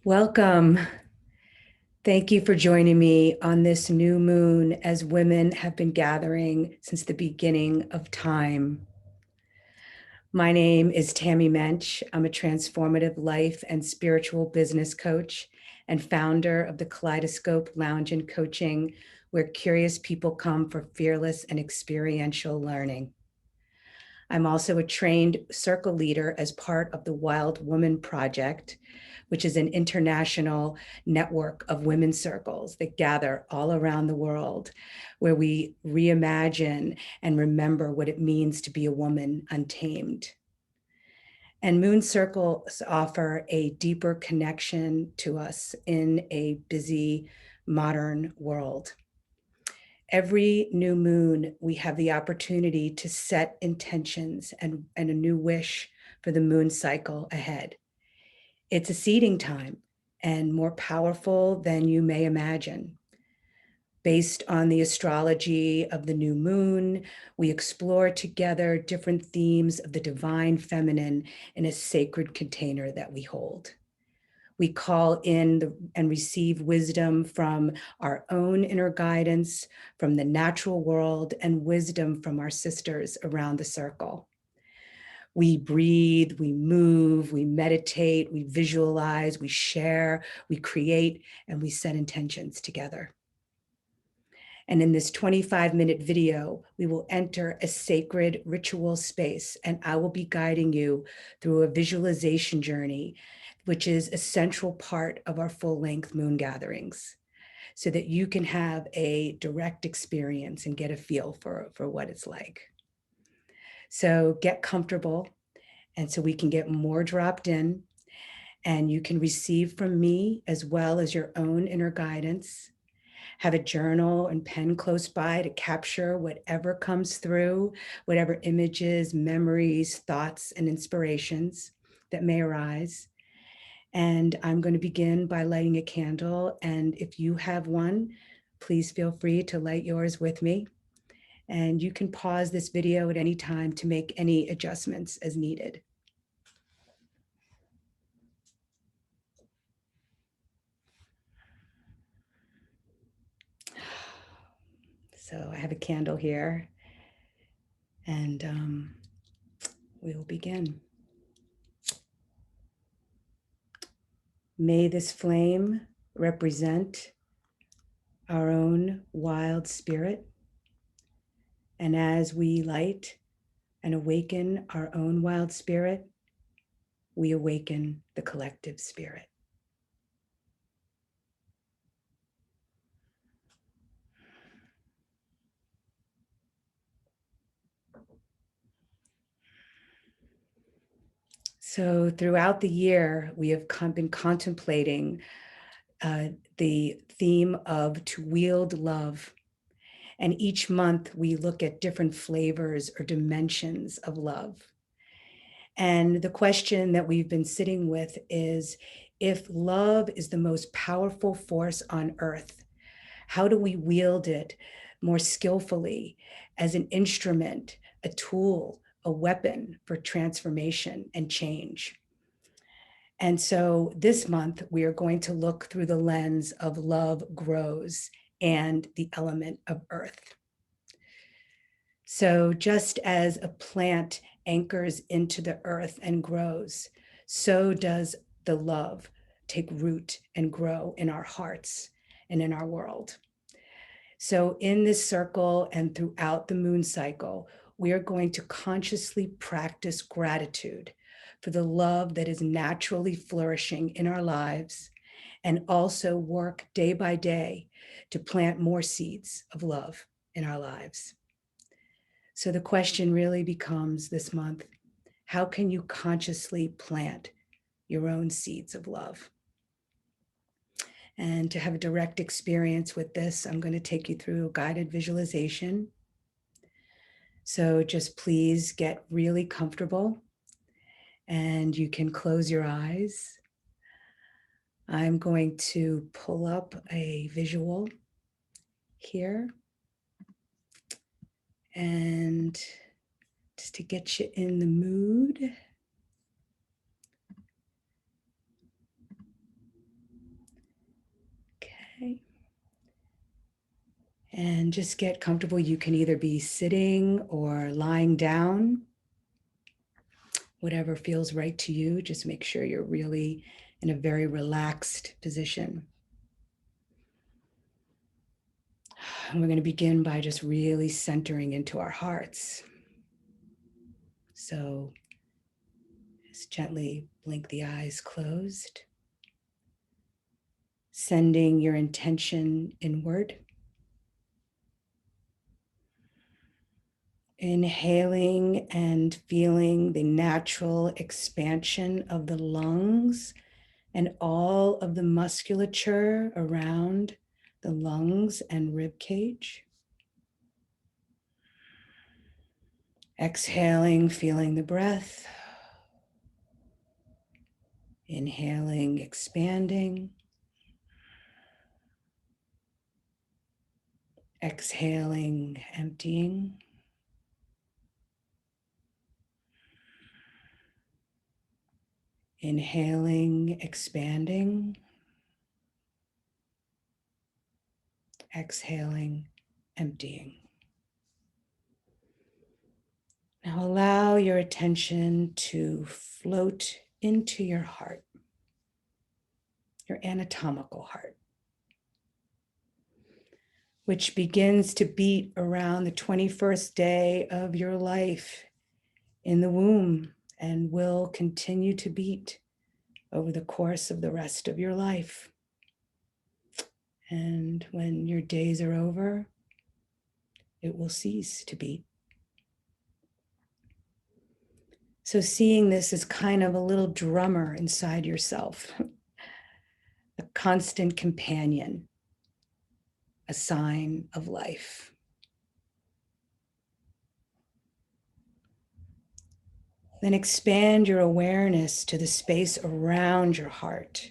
Welcome. Thank you for joining me on this new moon as women have been gathering since the beginning of time. My name is Tami Mensh. I'm a transformative life and spiritual business coach and founder of the Kaleidoscope Lounge and Coaching, where curious people come for fearless and experiential learning. I'm also a trained circle leader as part of the Wild Woman Project, which is an international network of women's circles that gather all around the world, where we reimagine and remember what it means to be a woman untamed. And moon circles offer a deeper connection to us in a busy modern world. Every new moon, we have the opportunity to set intentions and a new wish for the moon cycle ahead. It's a seeding time and more powerful than you may imagine. Based on the astrology of the new moon, we explore together different themes of the divine feminine in a sacred container that we hold. We call in and receive wisdom from our own inner guidance, from the natural world, and wisdom from our sisters around the circle. We breathe, we move, we meditate, we visualize, we share, we create, and we set intentions together. And in this 25-minute video, we will enter a sacred ritual space, and I will be guiding you through a visualization journey, which is a central part of our full-length moon gatherings, so that you can have a direct experience and get a feel for what it's like. So get comfortable, and so we can get more dropped in, and you can receive from me as well as your own inner guidance. Have a journal and pen close by to capture whatever comes through, whatever images, memories, thoughts, and inspirations that may arise. And I'm going to begin by lighting a candle. And if you have one, please feel free to light yours with me. And you can pause this video at any time to make any adjustments as needed. So I have a candle here, and we will begin. May this flame represent our own wild spirit. And as we light and awaken our own wild spirit, we awaken the collective spirit. So throughout the year, we have been contemplating the theme of to wield love. And each month we look at different flavors or dimensions of love. And the question that we've been sitting with is, if love is the most powerful force on earth, how do we wield it more skillfully as an instrument, a tool, a weapon for transformation and change? And so this month, we are going to look through the lens of love grows and the element of earth. So just as a plant anchors into the earth and grows, so does the love take root and grow in our hearts and in our world. So in this circle and throughout the moon cycle, we are going to consciously practice gratitude for the love that is naturally flourishing in our lives, and also work day by day to plant more seeds of love in our lives. So the question really becomes this month, how can you consciously plant your own seeds of love? And to have a direct experience with this, I'm going to take you through a guided visualization. So just please get really comfortable, and you can close your eyes. I'm going to pull up a visual here, and just to get you in the mood. Okay. And just get comfortable. You can either be sitting or lying down, whatever feels right to you. Just make sure you're really in a very relaxed position. And we're going to begin by just really centering into our hearts. So just gently blink the eyes closed, sending your intention inward. Inhaling and feeling the natural expansion of the lungs and all of the musculature around the lungs and rib cage. Exhaling, feeling the breath. Inhaling, expanding. Exhaling, emptying. Inhaling, expanding. Exhaling, emptying. Now allow your attention to float into your heart, your anatomical heart, which begins to beat around the 21st day of your life in the womb and will continue to beat over the course of the rest of your life. And when your days are over, it will cease to beat. So seeing this as kind of a little drummer inside yourself, a constant companion, a sign of life. Then expand your awareness to the space around your heart.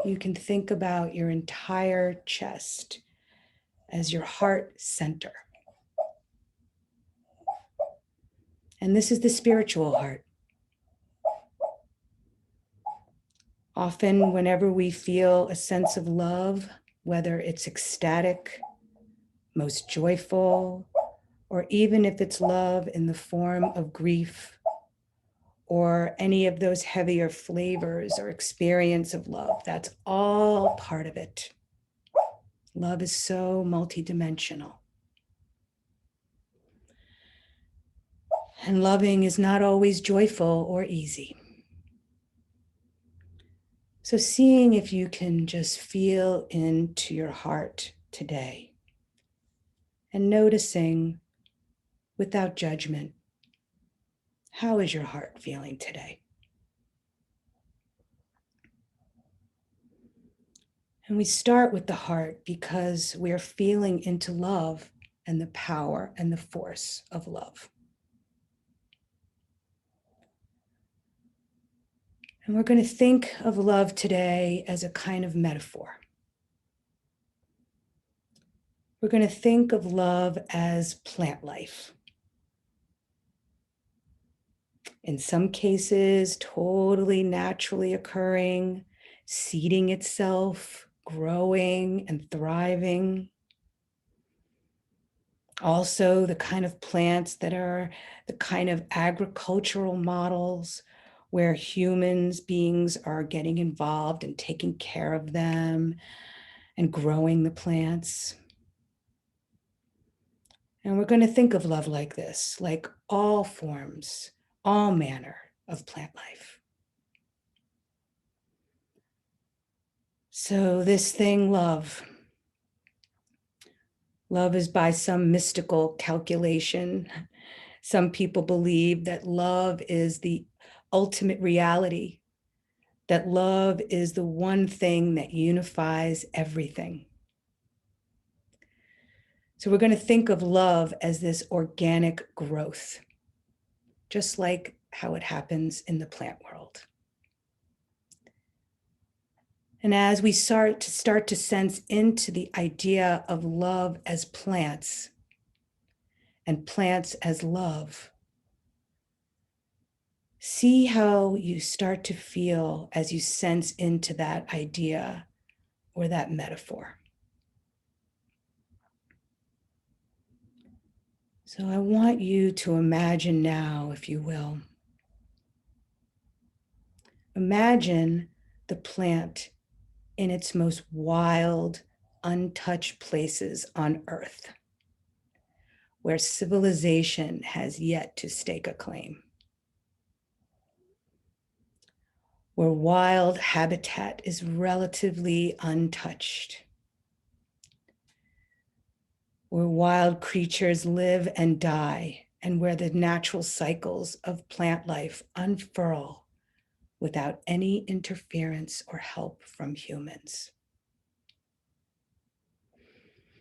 You can think about your entire chest as your heart center. And this is the spiritual heart. Often, whenever we feel a sense of love, whether it's ecstatic, most joyful, or even if it's love in the form of grief or any of those heavier flavors or experience of love, that's all part of it. Love is so multidimensional. And loving is not always joyful or easy. So seeing if you can just feel into your heart today and noticing without judgment, how is your heart feeling today? And we start with the heart because we're feeling into love and the power and the force of love. And we're going to think of love today as a kind of metaphor. We're going to think of love as plant life. In some cases, totally naturally occurring, seeding itself, growing and thriving. Also, the kind of plants that are the kind of agricultural models where humans, beings are getting involved and taking care of them and growing the plants. And we're going to think of love like this, like all forms, all manner of plant life. So this thing, love is by some mystical calculation. Some people believe that love is the ultimate reality, that love is the one thing that unifies everything. So we're going to think of love as this organic growth, just like how it happens in the plant world. And as we start to sense into the idea of love as plants and plants as love, see how you start to feel as you sense into that idea or that metaphor. So I want you to imagine now, if you will. Imagine the plant in its most wild, untouched places on Earth, where civilization has yet to stake a claim, where wild habitat is relatively untouched, where wild creatures live and die, and where the natural cycles of plant life unfurl without any interference or help from humans.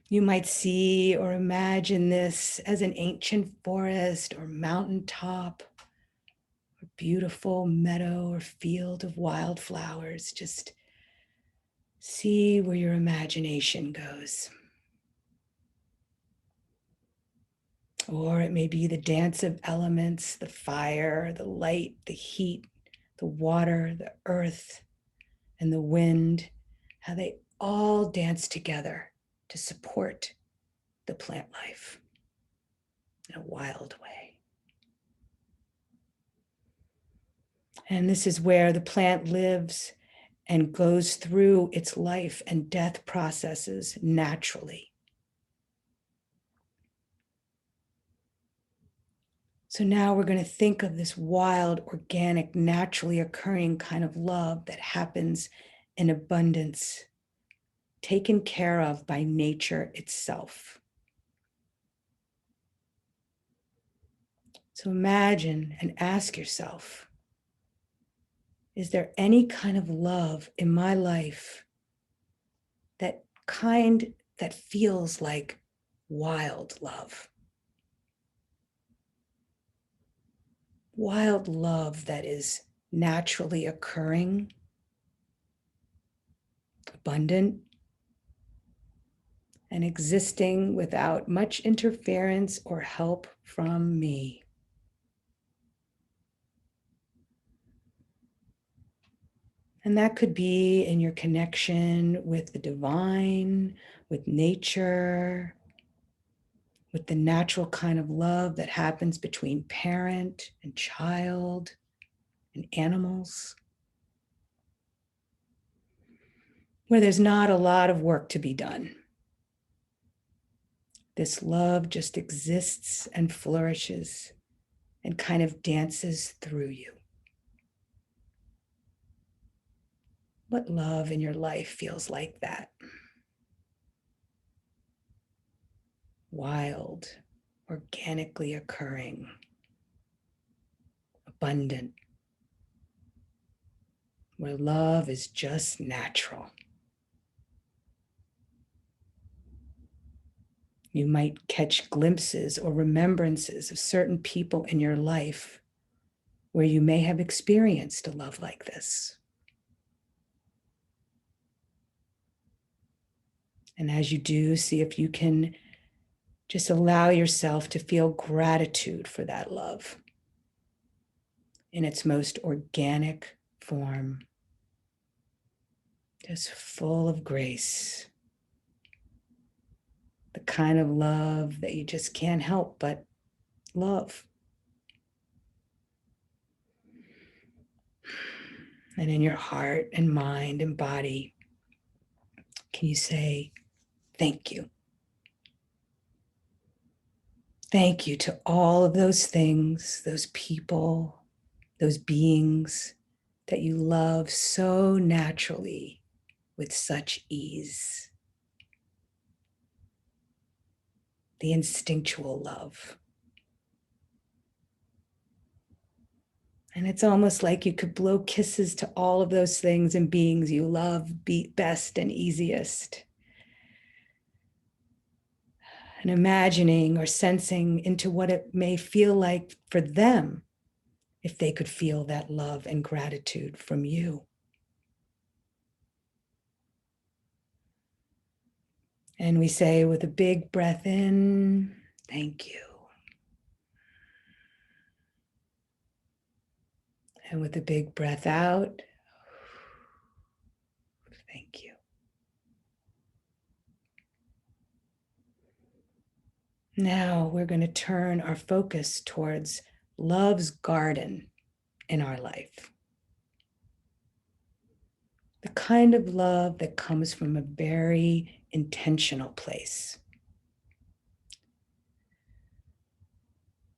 You might see or imagine this as an ancient forest or mountaintop, or beautiful meadow or field of wildflowers. Just see where your imagination goes. Or it may be the dance of elements, the fire, the light, the heat, the water, the earth, and the wind, how they all dance together to support the plant life in a wild way. And this is where the plant lives and goes through its life and death processes naturally. So now we're going to think of this wild, organic, naturally occurring kind of love that happens in abundance, taken care of by nature itself. So imagine and ask yourself, is there any kind of love in my life that feels like wild love? Wild love that is naturally occurring, abundant, and existing without much interference or help from me. And that could be in your connection with the divine, with nature, with the natural kind of love that happens between parent and child and animals, where there's not a lot of work to be done. This love just exists and flourishes and kind of dances through you. What love in your life feels like that? Wild, organically occurring, abundant, where love is just natural. You might catch glimpses or remembrances of certain people in your life where you may have experienced a love like this. And as you do, see if you can just allow yourself to feel gratitude for that love in its most organic form, just full of grace. The kind of love that you just can't help but love. And in your heart and mind and body, can you say, thank you? Thank you to all of those things, those people, those beings that you love so naturally with such ease. The instinctual love. And it's almost like you could blow kisses to all of those things and beings you love best and easiest. And imagining or sensing into what it may feel like for them if they could feel that love and gratitude from you. And we say with a big breath in, thank you. And with a big breath out, thank you. Now we're going to turn our focus towards love's garden in our life. The kind of love that comes from a very intentional place.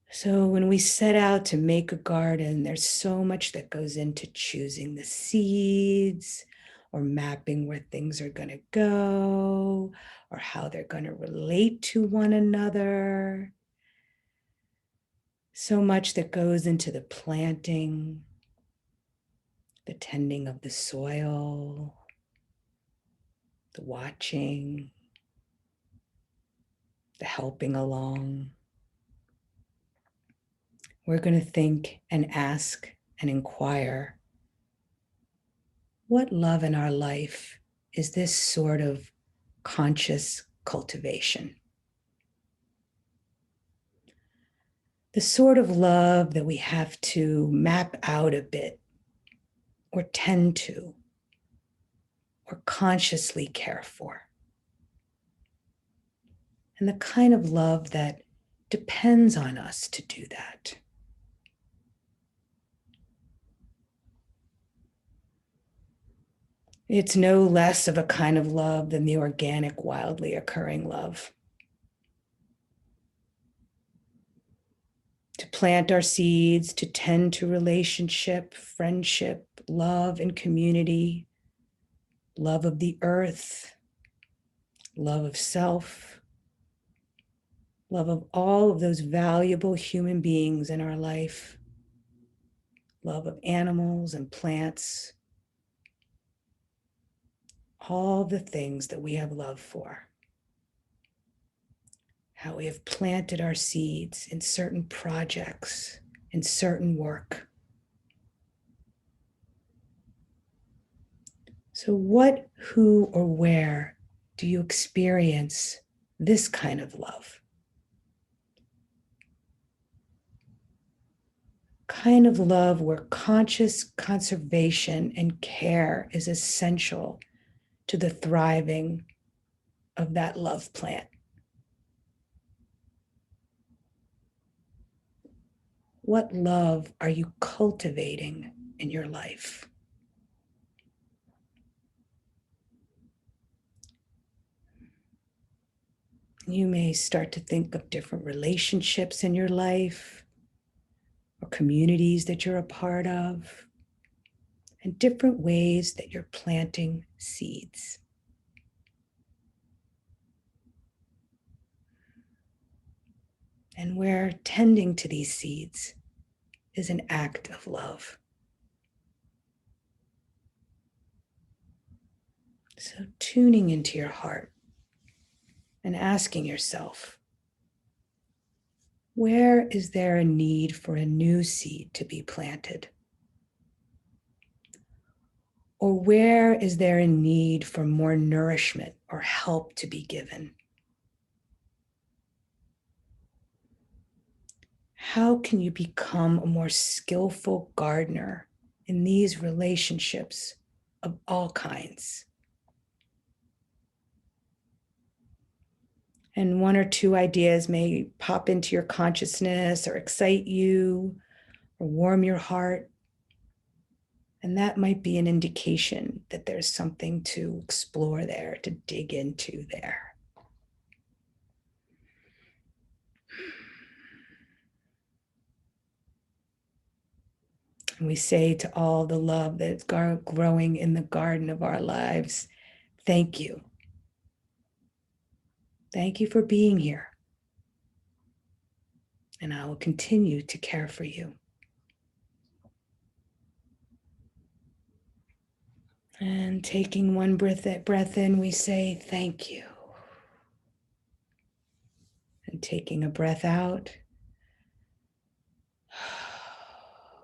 So when we set out to make a garden, there's so much that goes into choosing the seeds or mapping where things are going to go or how they're going to relate to one another. So much that goes into the planting, the tending of the soil, the watching, the helping along. We're going to think and ask and inquire, what love in our life is this sort of conscious cultivation? The sort of love that we have to map out a bit or tend to or consciously care for. And the kind of love that depends on us to do that. It's no less of a kind of love than the organic, wildly occurring love. To plant our seeds, to tend to relationship, friendship, love and community, love of the earth, love of self, love of all of those valuable human beings in our life, love of animals and plants, all the things that we have love for. How we have planted our seeds in certain projects, in certain work. So what, who, or where do you experience this kind of love? Kind of love where conscious conservation and care is essential to the thriving of that love plant. What love are you cultivating in your life? You may start to think of different relationships in your life or communities that you're a part of, and different ways that you're planting seeds. And where tending to these seeds is an act of love. So tuning into your heart and asking yourself, where is there a need for a new seed to be planted? Or where is there a need for more nourishment or help to be given? How can you become a more skillful gardener in these relationships of all kinds? And one or two ideas may pop into your consciousness or excite you or warm your heart. And that might be an indication that there's something to explore there, to dig into there. And we say to all the love that is growing in the garden of our lives, thank you. Thank you for being here. And I will continue to care for you. And taking one breath in, we say thank you. And taking a breath out,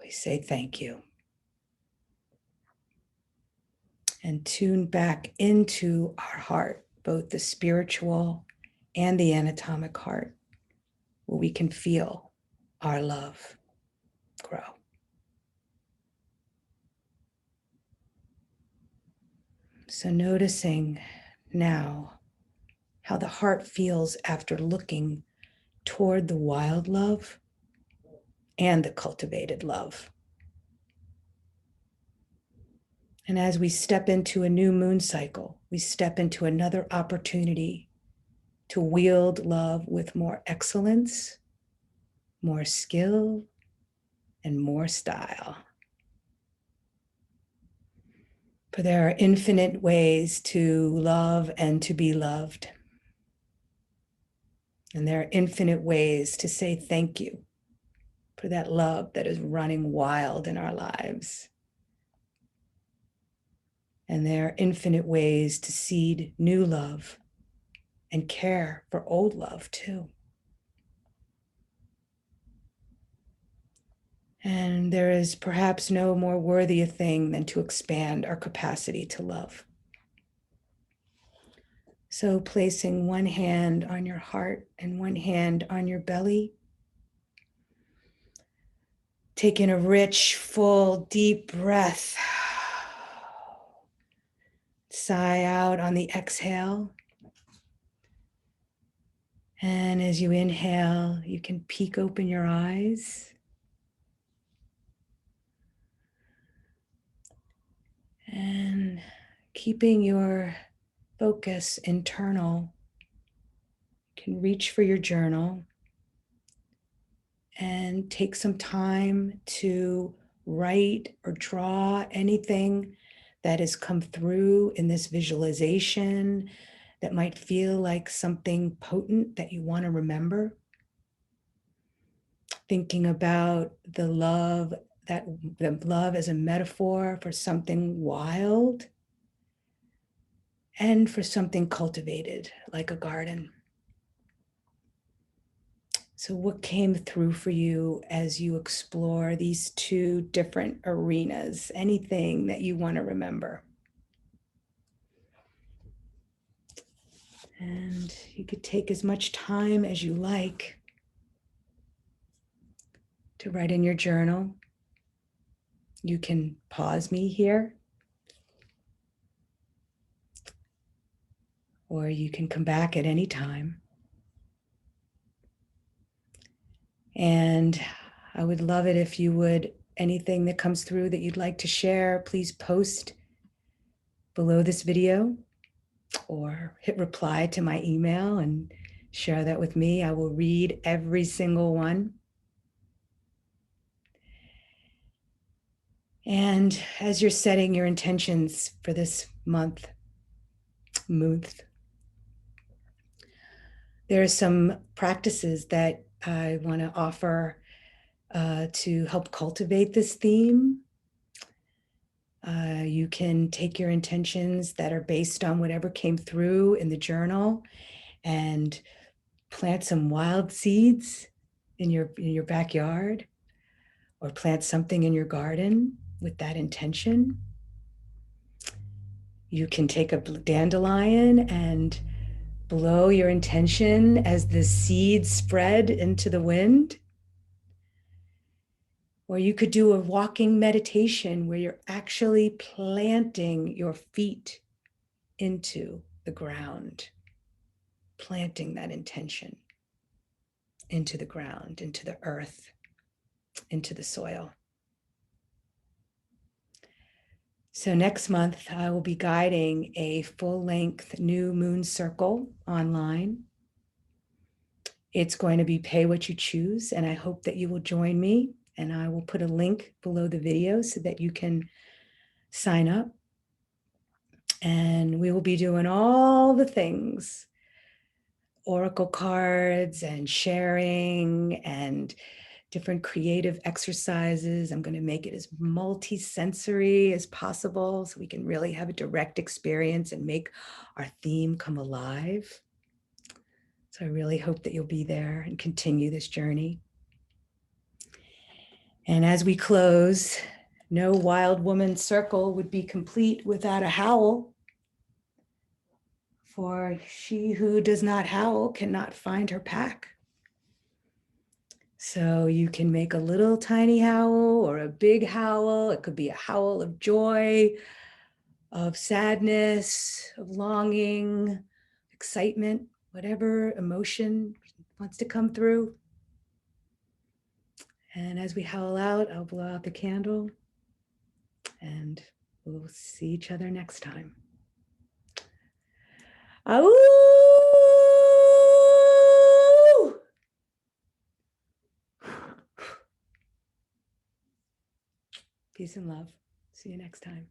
we say thank you. And tune back into our heart, both the spiritual and the anatomic heart, where we can feel our love grow. So noticing now how the heart feels after looking toward the wild love and the cultivated love. And as we step into a new moon cycle, we step into another opportunity to wield love with more excellence, more skill, and more style. For there are infinite ways to love and to be loved. And there are infinite ways to say thank you for that love that is running wild in our lives. And there are infinite ways to seed new love and care for old love too. And there is perhaps no more worthy a thing than to expand our capacity to love. So placing one hand on your heart and one hand on your belly, taking a rich, full, deep breath. Sigh out on the exhale. And as you inhale, you can peek open your eyes. And keeping your focus internal, you can reach for your journal and take some time to write or draw anything that has come through in this visualization that might feel like something potent that you want to remember. Thinking about the love as a metaphor for something wild and for something cultivated, like a garden. So what came through for you as you explore these two different arenas? Anything that you want to remember? And you could take as much time as you like to write in your journal. You can pause me here, or you can come back at any time. And I would love it if you would, anything that comes through that you'd like to share, please post below this video or hit reply to my email and share that with me. I will read every single one. And as you're setting your intentions for this month, there are some practices that I want to offer to help cultivate this theme. You can take your intentions that are based on whatever came through in the journal and plant some wild seeds in your backyard, or plant something in your garden with that intention. You can take a dandelion and blow your intention as the seeds spread into the wind. Or you could do a walking meditation where you're actually planting your feet into the ground, planting that intention into the ground, into the earth, into the soil. So next month, I will be guiding a full-length new moon circle online. It's going to be pay what you choose, and I hope that you will join me. And I will put a link below the video so that you can sign up. And we will be doing all the things, oracle cards and sharing and different creative exercises. I'm going to make it as multi-sensory as possible so we can really have a direct experience and make our theme come alive. So I really hope that you'll be there and continue this journey. And as we close, no wild woman circle would be complete without a howl. For she who does not howl cannot find her pack. So you can make a little tiny howl or a big howl. It could be a howl of joy, of sadness, of longing, excitement, whatever emotion wants to come through. And as we howl out, I'll blow out the candle and we'll see each other next time. Ow! Peace and love. See you next time.